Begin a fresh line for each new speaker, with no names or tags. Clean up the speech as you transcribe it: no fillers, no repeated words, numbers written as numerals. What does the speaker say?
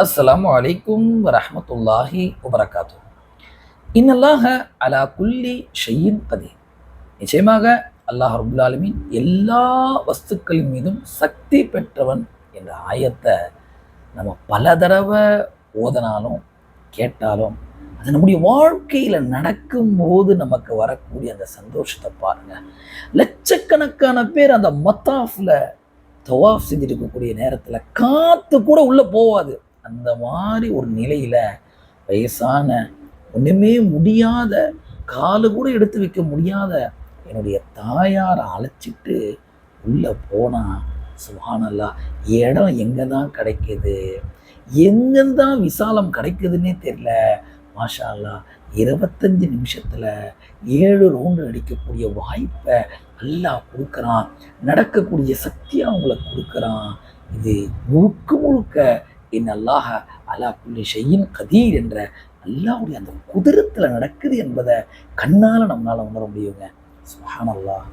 அஸ்ஸலாமு அலைக்கும் வரஹ்மத்துல்லாஹி வபரகாத்துஹு. இன்னல்லாஹ அலா குல்லி ஷையின் கதீர். நிச்சயமாக அல்லாஹ் ரப்புல் ஆலமீன் எல்லா வஸ்துக்களின் மீதும் சக்தி பெற்றவன் என்ற ஆயத்தை நம்ம பல தடவை ஓதனாலும் கேட்டாலும் அது நம்முடைய வாழ்க்கையில் நடக்கும்போது நமக்கு வரக்கூடிய அந்த சந்தோஷத்தை பாருங்க. லட்சக்கணக்கான பேர் அந்த மத்தாஃப்ல தவாஃப் செஞ்சுட்டு இருக்கக்கூடிய நேரத்தில் காத்து கூட உள்ள போவாது. அந்த மாதிரி ஒரு நிலையில வயசான ஒண்ணுமே முடியாத காலு கூட எடுத்து வைக்க முடியாத என்னுடைய தாயாரை அழைச்சிட்டு உள்ள போனா சுப்ஹானல்லாஹ், இடம் எங்க தான் கிடைக்குது, எங்கதான் விசாலம் கிடைக்குதுன்னே தெரியல. மாஷா அல்லாஹ், 25 நிமிஷத்துல 7 ரவுண்டு அடிக்கக்கூடிய வாய்ப்பை அல்லாஹ் கொடுக்குறான். நடக்கக்கூடிய சக்தியை அவங்களுக்கு கொடுக்குறான். இது முழுக்க முழுக்க அல்லாஹ அலா குல்லி ஷையின் கதீர் என்ற அல்லாஹ்வுடைய அந்த குதிரத்தில் நடக்குது என்பதை கண்ணால் நம்மளால் உணர முடியுங்க. சுப்ஹானல்லாஹ்.